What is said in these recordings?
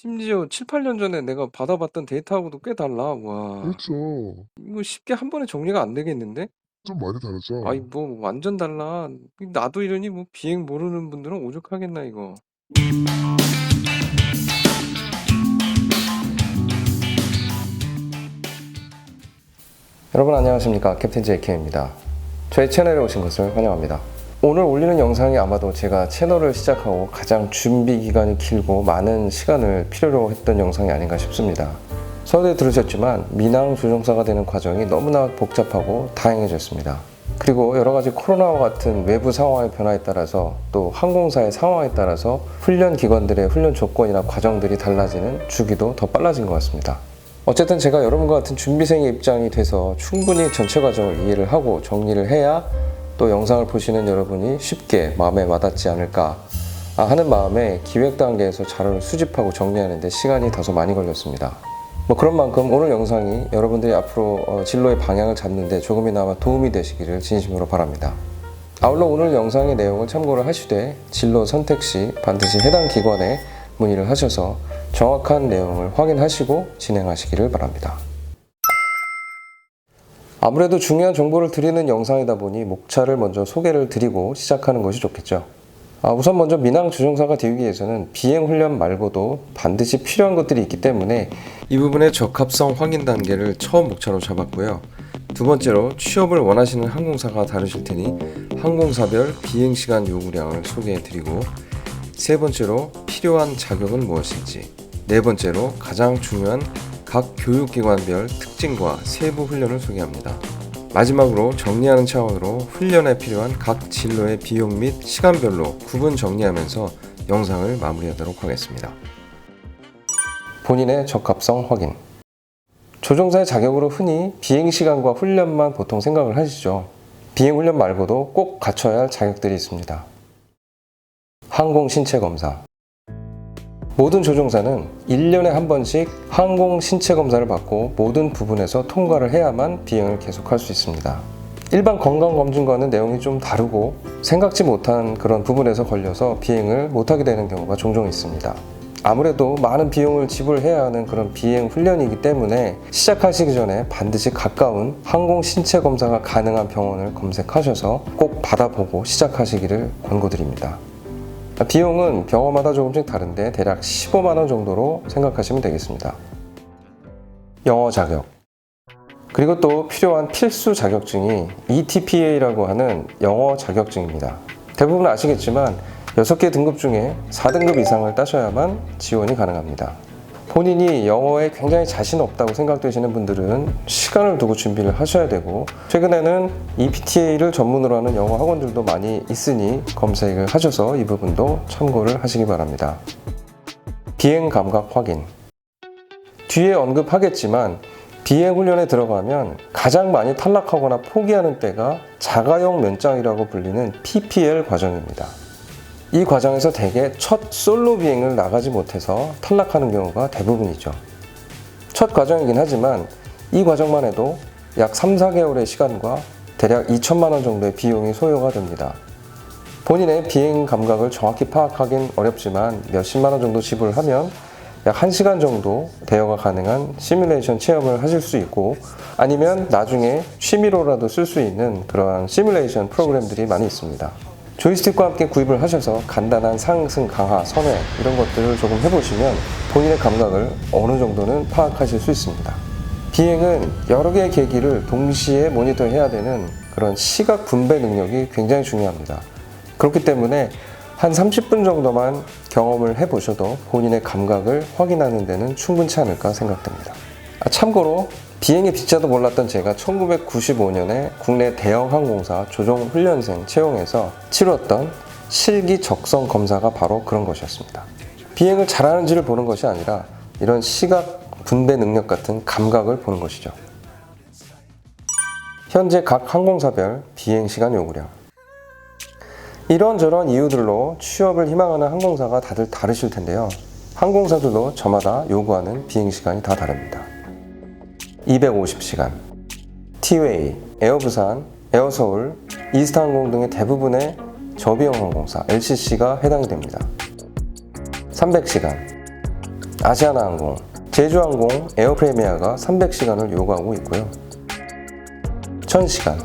심지어 7-8년 전에 내가 받아봤던 데이터하고도 꽤 달라. 와. 그렇죠. 이거 쉽게 한 번에 정리가 안 되겠는데? 좀 많이 아이 다르죠. 뭐 완전 달라. 나도 이러니 뭐 비행 모르는 분들은 오죽하겠나 이거. 여러분 안녕하십니까, 캡틴 JK입니다. 저희 채널에 오신 것을 환영합니다. 오늘 올리는 영상이 아마도 제가 채널을 시작하고 가장 준비 기간이 길고 많은 시간을 필요로 했던 영상이 아닌가 싶습니다. 서두에 들으셨지만 민항 조종사가 되는 과정이 너무나 복잡하고 다양해졌습니다. 그리고 여러가지 코로나와 같은 외부 상황의 변화에 따라서 또 항공사의 상황에 따라서 훈련 기관들의 훈련 조건이나 과정들이 달라지는 주기도 더 빨라진 것 같습니다. 어쨌든 제가 여러분과 같은 준비생의 입장이 돼서 충분히 전체 과정을 이해를 하고 정리를 해야 또 영상을 보시는 여러분이 쉽게 마음에 와닿지 않을까 하는 마음에 기획 단계에서 자료를 수집하고 정리하는 데 시간이 다소 많이 걸렸습니다. 뭐 그런 만큼 오늘 영상이 여러분들이 앞으로 진로의 방향을 잡는 데 조금이나마 도움이 되시기를 진심으로 바랍니다. 아울러 오늘 영상의 내용을 참고를 하시되 진로 선택 시 반드시 해당 기관에 문의를 하셔서 정확한 내용을 확인하시고 진행하시기를 바랍니다. 아무래도 중요한 정보를 드리는 영상이다 보니 목차를 먼저 소개를 드리고 시작하는 것이 좋겠죠. 우선 먼저 민항 조종사가 되기 위해서는 비행 훈련 말고도 반드시 필요한 것들이 있기 때문에 이 부분의 적합성 확인 단계를 처음 목차로 잡았고요. 두 번째로 취업을 원하시는 항공사가 다르실 테니 항공사별 비행시간 요구량을 소개해드리고, 세 번째로 필요한 자격은 무엇인지, 네 번째로 가장 중요한 각 교육기관별 특징과 세부 훈련을 소개합니다. 마지막으로 정리하는 차원으로 훈련에 필요한 각 진로의 비용 및 시간별로 구분 정리하면서 영상을 마무리하도록 하겠습니다. 본인의 적합성 확인. 조종사의 자격으로 흔히 비행시간과 훈련만 보통 생각을 하시죠. 비행훈련 말고도 꼭 갖춰야 할 자격들이 있습니다. 항공신체검사. 모든 조종사는 1년에 한 번씩 항공신체검사를 받고 모든 부분에서 통과를 해야만 비행을 계속할 수 있습니다. 일반 건강검진과는 내용이 좀 다르고 생각지 못한 그런 부분에서 걸려서 비행을 못하게 되는 경우가 종종 있습니다. 아무래도 많은 비용을 지불해야 하는 그런 비행 훈련이기 때문에 시작하시기 전에 반드시 가까운 항공신체검사가 가능한 병원을 검색하셔서 꼭 받아보고 시작하시기를 권고드립니다. 비용은 병원마다 조금씩 다른데 대략 15만원 정도로 생각하시면 되겠습니다. 영어 자격, 그리고 또 필요한 필수 자격증이 ETPA라고 하는 영어 자격증입니다. 대부분 아시겠지만 6개 등급 중에 4등급 이상을 따셔야만 지원이 가능합니다. 본인이 영어에 굉장히 자신 없다고 생각되시는 분들은 시간을 두고 준비를 하셔야 되고, 최근에는 EPTA를 전문으로 하는 영어 학원들도 많이 있으니 검색을 하셔서 이 부분도 참고를 하시기 바랍니다. 비행 감각 확인. 뒤에 언급하겠지만 비행 훈련에 들어가면 가장 많이 탈락하거나 포기하는 때가 자가용 면장이라고 불리는 PPL 과정입니다. 이 과정에서 대개 첫 솔로 비행을 나가지 못해서 탈락하는 경우가 대부분이죠. 첫 과정이긴 하지만 이 과정만 해도 약 3-4개월의 시간과 대략 2천만 원 정도의 비용이 소요가 됩니다. 본인의 비행 감각을 정확히 파악하긴 어렵지만 몇십만 원 정도 지불하면 약 1시간 정도 대여가 가능한 시뮬레이션 체험을 하실 수 있고, 아니면 나중에 취미로라도 쓸 수 있는 그러한 시뮬레이션 프로그램들이 많이 있습니다. 조이스틱과 함께 구입을 하셔서 간단한 상승, 강하, 선회 이런 것들을 조금 해보시면 본인의 감각을 어느 정도는 파악하실 수 있습니다. 비행은 여러 개의 계기를 동시에 모니터해야 되는 그런 시각 분배 능력이 굉장히 중요합니다. 그렇기 때문에 한 30분 정도만 경험을 해보셔도 본인의 감각을 확인하는 데는 충분치 않을까 생각됩니다. 참고로 비행의 빛자도 몰랐던 제가 1995년에 국내 대형 항공사 조종훈련생 채용해서 치렀던 실기 적성 검사가 바로 그런 것이었습니다. 비행을 잘하는지를 보는 것이 아니라 이런 시각 분배 능력 같은 감각을 보는 것이죠. 현재 각 항공사별 비행시간 요구량. 이런저런 이유들로 취업을 희망하는 항공사가 다들 다르실 텐데요. 항공사들도 저마다 요구하는 비행시간이 다 다릅니다. 250시간, 티웨이, 에어부산, 에어서울, 이스타항공 등의 대부분의 저비용 항공사 LCC가 해당이 됩니다. 300시간, 아시아나항공, 제주항공, 에어프리미아가 300시간을 요구하고 있고요. 1000시간.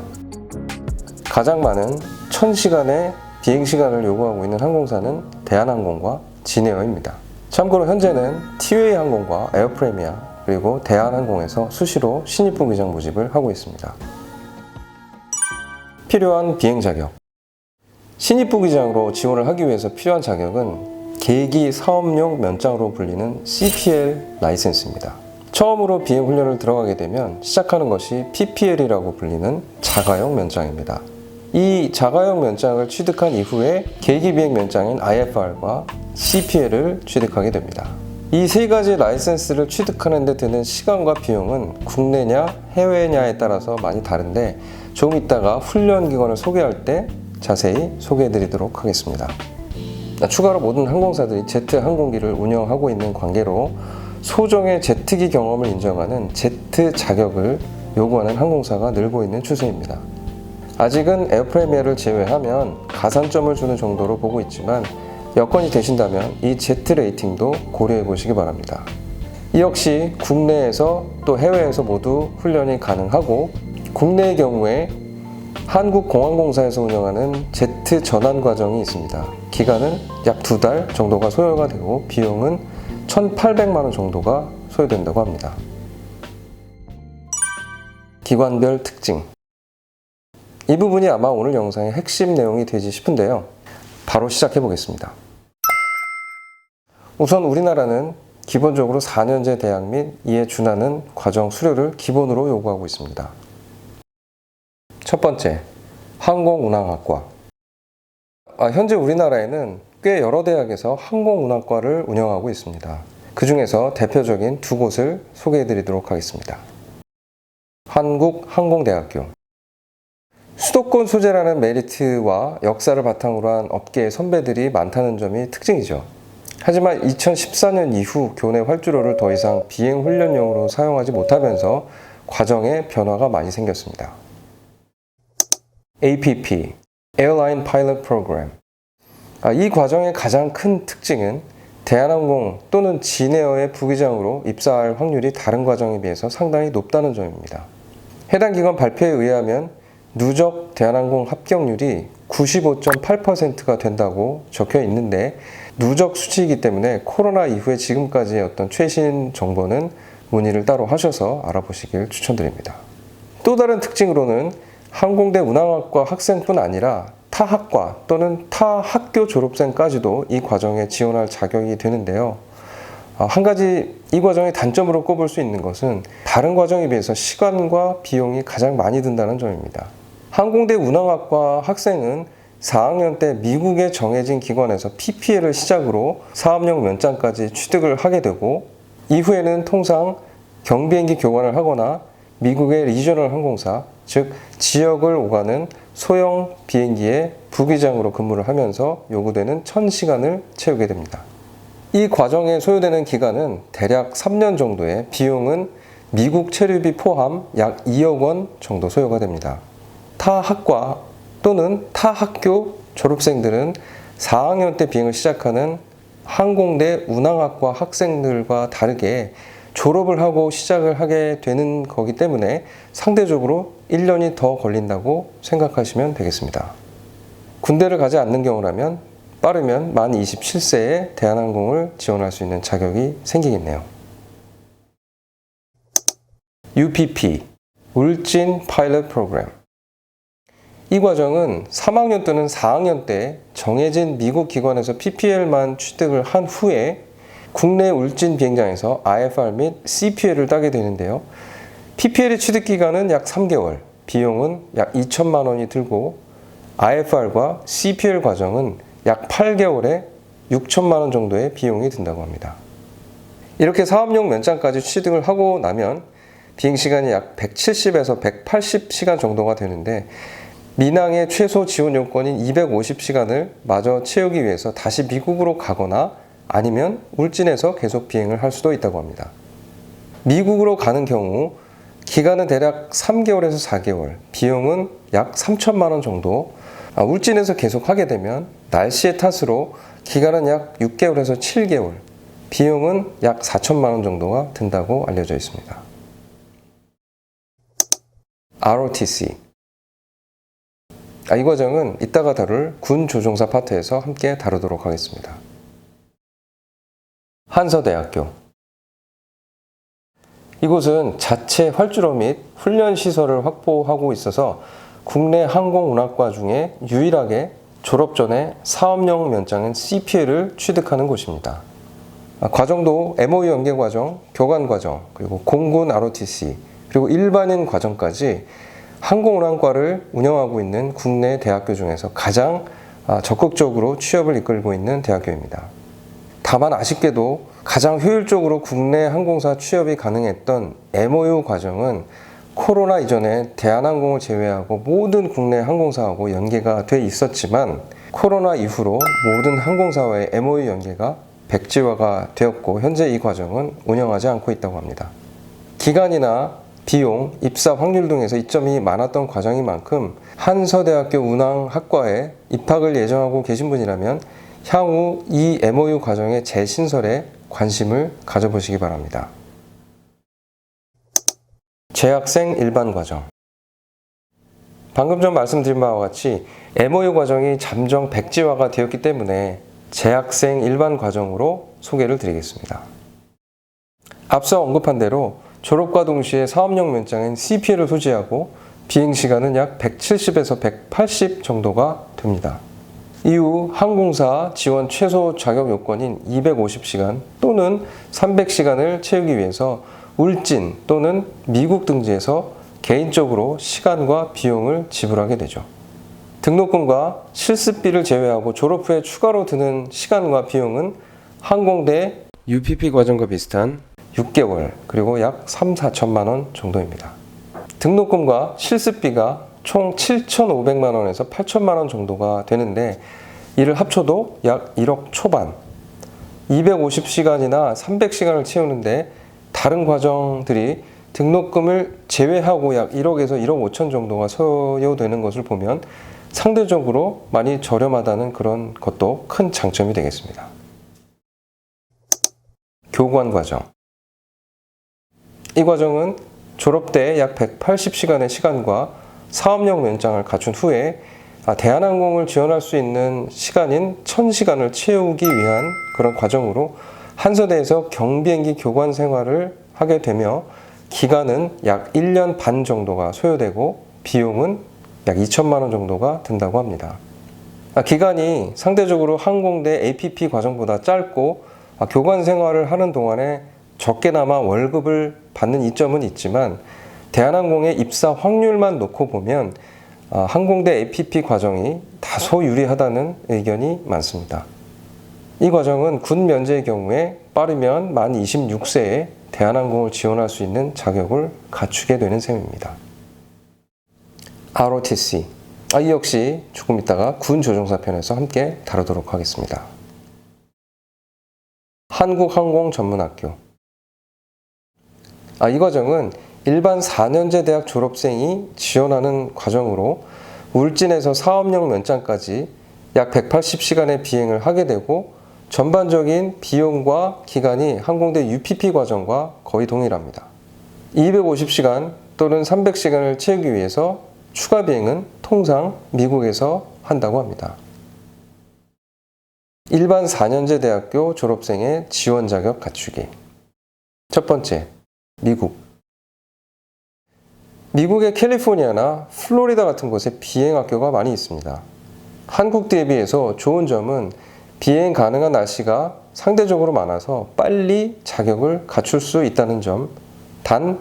가장 많은 1000시간의 비행시간을 요구하고 있는 항공사는 대한항공과 진에어입니다. 참고로 현재는 티웨이 항공과 에어프리미아 그리고 대한항공에서 수시로 신입 부기장 모집을 하고 있습니다. 필요한 비행 자격. 신입 부기장으로 지원을 하기 위해서 필요한 자격은 계기 사업용 면장으로 불리는 CPL 라이센스입니다. 처음으로 비행 훈련을 들어가게 되면 시작하는 것이 PPL이라고 불리는 자가용 면장입니다. 이 자가용 면장을 취득한 이후에 계기 비행 면장인 IFR과 CPL을 취득하게 됩니다. 이 세 가지 라이센스를 취득하는 데 드는 시간과 비용은 국내냐 해외냐에 따라서 많이 다른데 조금 이따가 훈련 기관을 소개할 때 자세히 소개해 드리도록 하겠습니다. 추가로 모든 항공사들이 제트 항공기를 운영하고 있는 관계로 소정의 제트기 경험을 인정하는 제트 자격을 요구하는 항공사가 늘고 있는 추세입니다. 아직은 에어프리미아를 제외하면 가산점을 주는 정도로 보고 있지만 여건이 되신다면 이 제트 레이팅도 고려해 보시기 바랍니다. 이 역시 국내에서 또 해외에서 모두 훈련이 가능하고 국내의 경우에 한국공항공사에서 운영하는 제트 전환 과정이 있습니다. 기간은 약 2달 정도가 소요가 되고 비용은 1,800만 원 정도가 소요된다고 합니다. 기관별 특징. 이 부분이 아마 오늘 영상의 핵심 내용이 되지 싶은데요. 바로 시작해 보겠습니다. 우선 우리나라는 기본적으로 4년제 대학 및 이에 준하는 과정 수료를 기본으로 요구하고 있습니다. 첫 번째, 항공운항학과. 현재 우리나라에는 꽤 여러 대학에서 항공운항과를 운영하고 있습니다. 그 중에서 대표적인 두 곳을 소개해 드리도록 하겠습니다. 한국항공대학교. 수도권 소재라는 메리트와 역사를 바탕으로 한 업계의 선배들이 많다는 점이 특징이죠. 하지만 2014년 이후 교내 활주로를 더 이상 비행 훈련용으로 사용하지 못하면서 과정에 변화가 많이 생겼습니다. APP, Airline Pilot Program. 이 과정의 가장 큰 특징은 대한항공 또는 진에어의 부기장으로 입사할 확률이 다른 과정에 비해서 상당히 높다는 점입니다. 해당 기관 발표에 의하면 누적 대한항공 합격률이 95.8%가 된다고 적혀 있는데 누적 수치이기 때문에 코로나 이후에 지금까지의 어떤 최신 정보는 문의를 따로 하셔서 알아보시길 추천드립니다. 또 다른 특징으로는 항공대 운항학과 학생뿐 아니라 타 학과 또는 타 학교 졸업생까지도 이 과정에 지원할 자격이 되는데요. 한 가지 이 과정의 단점으로 꼽을 수 있는 것은 다른 과정에 비해서 시간과 비용이 가장 많이 든다는 점입니다. 항공대 운항학과 학생은 4학년 때 미국의 정해진 기관에서 PPL을 시작으로 사업용 면장까지 취득을 하게 되고 이후에는 통상 경비행기 교관을 하거나 미국의 리저널 항공사, 즉 지역을 오가는 소형 비행기의 부기장으로 근무를 하면서 요구되는 1000시간을 채우게 됩니다. 이 과정에 소요되는 기간은 대략 3년 정도에 비용은 미국 체류비 포함 약 2억 원 정도 소요가 됩니다. 타 학과 또는 타 학교 졸업생들은 4학년 때 비행을 시작하는 항공대 운항학과 학생들과 다르게 졸업을 하고 시작을 하게 되는 거기 때문에 상대적으로 1년이 더 걸린다고 생각하시면 되겠습니다. 군대를 가지 않는 경우라면 빠르면 만 27세에 대한항공을 지원할 수 있는 자격이 생기겠네요. UPP, 울진 파일럿 프로그램. 이 과정은 3학년 또는 4학년 때 정해진 미국 기관에서 PPL만 취득을 한 후에 국내 울진 비행장에서 IFR 및 CPL을 따게 되는데요. PPL의 취득 기간은 약 3개월, 비용은 약 2천만 원이 들고 IFR과 CPL 과정은 약 8개월에 6천만 원 정도의 비용이 든다고 합니다. 이렇게 사업용 면장까지 취득을 하고 나면 비행시간이 약 170에서 180시간 정도가 되는데 민항의 최소 지원 요건인 250시간을 마저 채우기 위해서 다시 미국으로 가거나 아니면 울진에서 계속 비행을 할 수도 있다고 합니다. 미국으로 가는 경우 기간은 대략 3개월에서 4개월, 비용은 약 3천만 원 정도, 울진에서 계속 하게 되면 날씨의 탓으로 기간은 약 6개월에서 7개월, 비용은 약 4천만 원 정도가 든다고 알려져 있습니다. ROTC. 이 과정은 이따가 다룰 군 조종사 파트에서 함께 다루도록 하겠습니다. 한서대학교. 이곳은 자체 활주로 및 훈련 시설을 확보하고 있어서 국내 항공운항과 중에 유일하게 졸업 전에 사업용 면장인 CPL을 취득하는 곳입니다. 과정도 MOU 연계 과정, 교관 과정, 그리고 공군 ROTC, 그리고 일반인 과정까지 항공운항과를 운영하고 있는 국내 대학교 중에서 가장 적극적으로 취업을 이끌고 있는 대학교입니다. 다만 아쉽게도 가장 효율적으로 국내 항공사 취업이 가능했던 MOU 과정은 코로나 이전에 대한항공을 제외하고 모든 국내 항공사하고 연계가 돼 있었지만 코로나 이후로 모든 항공사와의 MOU 연계가 백지화가 되었고 현재 이 과정은 운영하지 않고 있다고 합니다. 기간이나 비용, 입사 확률 등에서 이점이 많았던 과정인 만큼 한서대학교 운항학과에 입학을 예정하고 계신 분이라면 향후 이 MOU 과정의 재신설에 관심을 가져보시기 바랍니다. 재학생 일반 과정. 방금 전 말씀드린 바와 같이 MOU 과정이 잠정 백지화가 되었기 때문에 재학생 일반 과정으로 소개를 드리겠습니다. 앞서 언급한 대로 졸업과 동시에 사업용 면장인 CPL을 소지하고 비행시간은 약 170에서 180 정도가 됩니다. 이후 항공사 지원 최소 자격 요건인 250시간 또는 300시간을 채우기 위해서 울진 또는 미국 등지에서 개인적으로 시간과 비용을 지불하게 되죠. 등록금과 실습비를 제외하고 졸업 후에 추가로 드는 시간과 비용은 항공대 UPP 과정과 비슷한 6개월 그리고 약 3, 4천만 원 정도입니다. 등록금과 실습비가 총 7,500만 원에서 8천만 원 정도가 되는데 이를 합쳐도 약 1억 초반, 250시간이나 300시간을 채우는데 다른 과정들이 등록금을 제외하고 약 1억에서 1억 5천 정도가 소요되는 것을 보면 상대적으로 많이 저렴하다는 그런 것도 큰 장점이 되겠습니다. 교관 과정. 이 과정은 졸업 때 약 180시간의 시간과 사업용 면장을 갖춘 후에 대한항공을 지원할 수 있는 시간인 1000시간을 채우기 위한 그런 과정으로 한서대에서 경비행기 교관 생활을 하게 되며 기간은 약 1년 반 정도가 소요되고 비용은 약 2천만 원 정도가 든다고 합니다. 기간이 상대적으로 항공대 APP 과정보다 짧고 교관 생활을 하는 동안에 적게나마 월급을 받는 이점은 있지만 대한항공의 입사 확률만 놓고 보면 항공대 APP 과정이 다소 유리하다는 의견이 많습니다. 이 과정은 군 면제의 경우에 빠르면 만 26세에 대한항공을 지원할 수 있는 자격을 갖추게 되는 셈입니다. ROTC. 이 역시 조금 있다가 군 조종사 편에서 함께 다루도록 하겠습니다. 한국항공전문학교. 이 과정은 일반 4년제 대학 졸업생이 지원하는 과정으로 울진에서 사업용 면장까지 약 180시간의 비행을 하게 되고 전반적인 비용과 기간이 항공대 UPP 과정과 거의 동일합니다. 250시간 또는 300시간을 채우기 위해서 추가 비행은 통상 미국에서 한다고 합니다. 일반 4년제 대학교 졸업생의 지원 자격 갖추기. 첫 번째, 미국. 미국의 캘리포니아나 플로리다 같은 곳에 비행학교가 많이 있습니다. 한국 대비해서 좋은 점은 비행 가능한 날씨가 상대적으로 많아서 빨리 자격을 갖출 수 있다는 점. 단,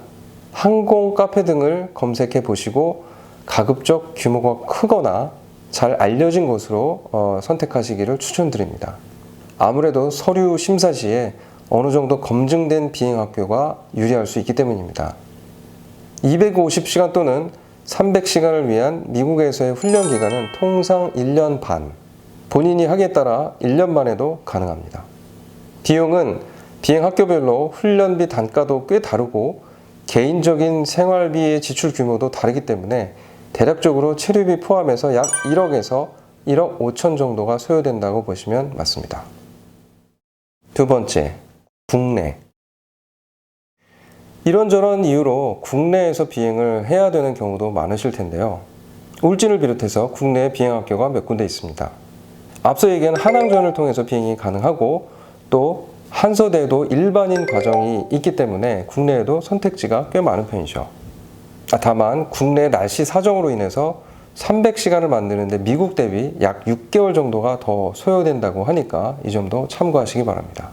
항공 카페 등을 검색해 보시고 가급적 규모가 크거나 잘 알려진 곳으로 선택하시기를 추천드립니다. 아무래도 서류 심사 시에 어느 정도 검증된 비행학교가 유리할 수 있기 때문입니다. 250시간 또는 300시간을 위한 미국에서의 훈련 기간은 통상 1년 반, 본인이 하기에 따라 1년 반에도 가능합니다. 비용은 비행학교별로 훈련비 단가도 꽤 다르고 개인적인 생활비의 지출 규모도 다르기 때문에 대략적으로 체류비 포함해서 약 1억에서 1억 5천 정도가 소요된다고 보시면 맞습니다. 두 번째, 국내. 이런저런 이유로 국내에서 비행을 해야 되는 경우도 많으실 텐데요. 울진을 비롯해서 국내에 비행학교가 몇 군데 있습니다. 앞서 얘기한 한항전을 통해서 비행이 가능하고 또 한서대에도 일반인 과정이 있기 때문에 국내에도 선택지가 꽤 많은 편이죠. 다만 국내 날씨 사정으로 인해서 300시간을 만드는데 미국 대비 약 6개월 정도가 더 소요된다고 하니까 이 점도 참고하시기 바랍니다.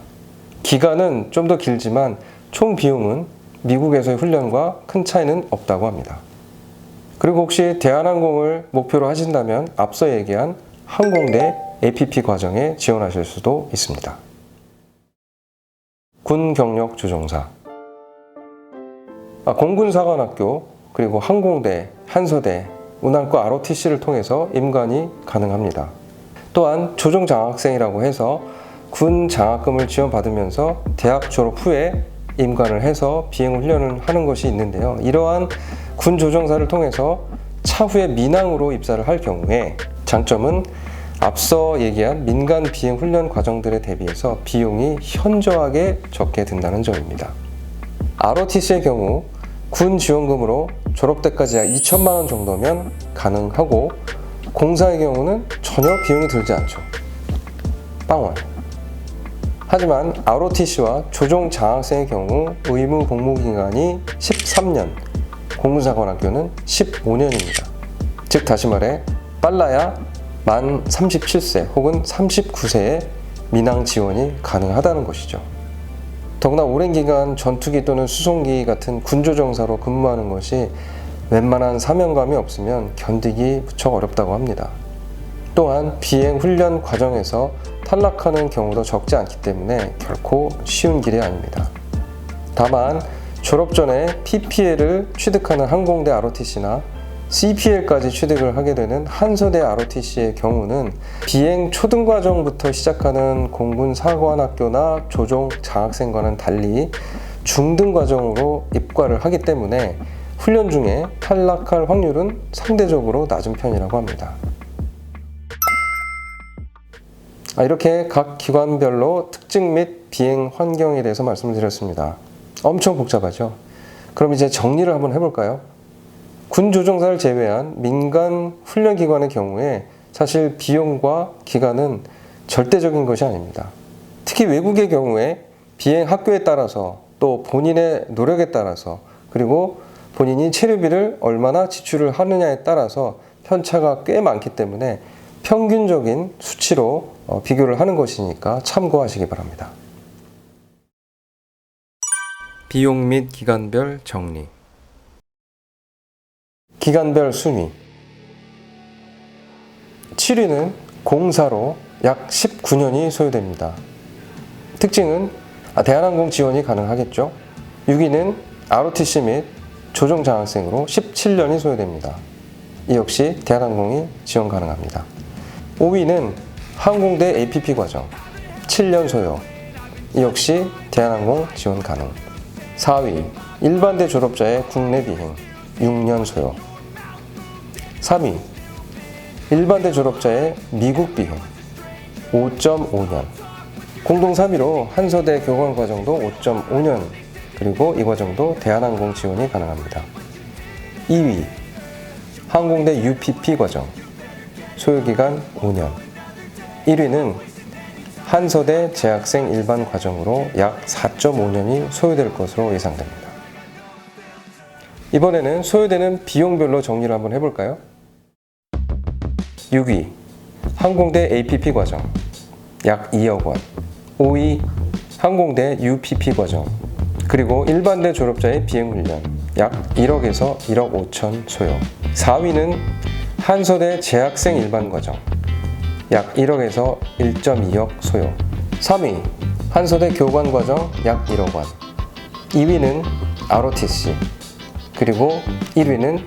기간은 좀 더 길지만 총 비용은 미국에서의 훈련과 큰 차이는 없다고 합니다. 그리고 혹시 대한항공을 목표로 하신다면 앞서 얘기한 항공대 APP 과정에 지원하실 수도 있습니다. 군경력조종사, 공군사관학교, 그리고 항공대, 한서대, 운항과 ROTC를 통해서 임관이 가능합니다. 또한 조종장학생이라고 해서 군 장학금을 지원받으면서 대학 졸업 후에 임관을 해서 비행 훈련을 하는 것이 있는데요. 이러한 군 조종사를 통해서 차후에 민항으로 입사를 할 경우에 장점은 앞서 얘기한 민간 비행 훈련 과정들에 대비해서 비용이 현저하게 적게 든다는 점입니다. ROTC의 경우 군 지원금으로 졸업 때까지 약 2천만 원 정도면 가능하고 공사의 경우는 전혀 비용이 들지 않죠. 빵원. 하지만 ROTC와 조종 장학생의 경우 의무 복무 기간이 13년, 공군사관학교는 15년입니다. 즉 다시 말해 빨라야 만 37세 혹은 39세에 민항 지원이 가능하다는 것이죠. 더구나 오랜 기간 전투기 또는 수송기 같은 군조종사로 근무하는 것이 웬만한 사명감이 없으면 견디기 무척 어렵다고 합니다. 또한 비행 훈련 과정에서 탈락하는 경우도 적지 않기 때문에 결코 쉬운 길이 아닙니다. 다만 졸업 전에 PPL을 취득하는 항공대 ROTC나 CPL까지 취득을 하게 되는 한서대 ROTC의 경우는 비행 초등 과정부터 시작하는 공군사관학교나 조종 장학생과는 달리 중등 과정으로 입과를 하기 때문에 훈련 중에 탈락할 확률은 상대적으로 낮은 편이라고 합니다. 이렇게 각 기관별로 특징 및 비행 환경에 대해서 말씀을 드렸습니다. 엄청 복잡하죠? 그럼 이제 정리를 한번 해볼까요? 군 조종사를 제외한 민간 훈련기관의 경우에 사실 비용과 기간은 절대적인 것이 아닙니다. 특히 외국의 경우에 비행 학교에 따라서 또 본인의 노력에 따라서 그리고 본인이 체류비를 얼마나 지출을 하느냐에 따라서 편차가 꽤 많기 때문에 평균적인 수치로 비교를 하는 것이니까 참고하시기 바랍니다. 비용 및 기간별 정리. 기간별 순위. 7위는 공사로 약 19년이 소요됩니다. 특징은 대한항공 지원이 가능하겠죠. 6위는 ROTC 및 조종장학생으로 17년이 소요됩니다. 이 역시 대한항공이 지원 가능합니다. 5위는 항공대 APP 과정 7년 소요. 이 역시 대한항공 지원 가능. 4위 일반대 졸업자의 국내 비행 6년 소요. 3위 일반대 졸업자의 미국 비행 5.5년. 공동 3위로 한서대 교관 과정도 5.5년, 그리고 이 과정도 대한항공 지원이 가능합니다. 2위 항공대 UPP 과정 소요기간 5년. 1위는 한서대 재학생 일반 과정으로 약 4.5년이 소요될 것으로 예상됩니다. 이번에는 소요되는 비용별로 정리를 한번 해볼까요? 6위 항공대 APP 과정 약 2억 원. 5위 항공대 UPP 과정 그리고 일반대 졸업자의 비행훈련 약 1억에서 1억 5천 소요. 4위는 한서대 재학생 일반 과정 약 1억에서 1.2억 소요. 3위 한서대 교관 과정 약 1억 원. 2위는 ROTC 그리고 1위는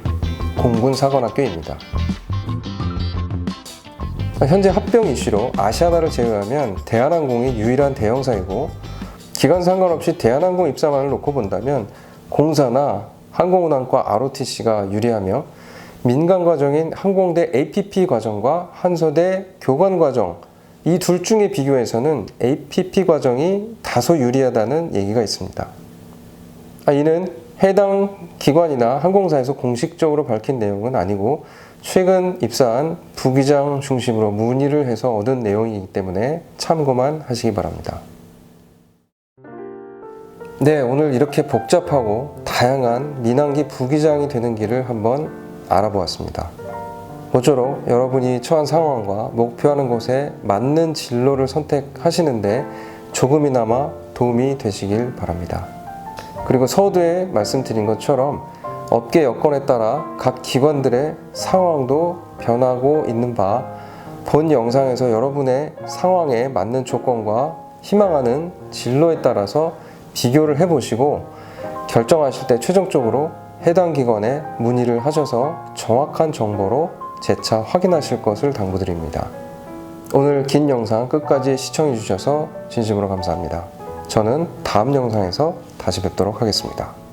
공군사관학교입니다. 현재 합병 이슈로 아시아나를 제외하면 대한항공이 유일한 대형사이고 기간 상관없이 대한항공 입사만을 놓고 본다면 공사나 항공운항과 ROTC가 유리하며 민간 과정인 항공대 APP 과정과 한서대 교관 과정 이 둘 중에 비교해서는 APP 과정이 다소 유리하다는 얘기가 있습니다. 이는 해당 기관이나 항공사에서 공식적으로 밝힌 내용은 아니고 최근 입사한 부기장 중심으로 문의를 해서 얻은 내용이기 때문에 참고만 하시기 바랍니다. 네, 오늘 이렇게 복잡하고 다양한 민항기 부기장이 되는 길을 한번 알아보았습니다. 모쪼록 여러분이 처한 상황과 목표하는 곳에 맞는 진로를 선택하시는데 조금이나마 도움이 되시길 바랍니다. 그리고 서두에 말씀드린 것처럼 업계 여건에 따라 각 기관들의 상황도 변하고 있는 바 본 영상에서 여러분의 상황에 맞는 조건과 희망하는 진로에 따라서 비교를 해보시고 결정하실 때 최종적으로 해당 기관에 문의를 하셔서 정확한 정보로 재차 확인하실 것을 당부드립니다. 오늘 긴 영상 끝까지 시청해 주셔서 진심으로 감사합니다. 저는 다음 영상에서 다시 뵙도록 하겠습니다.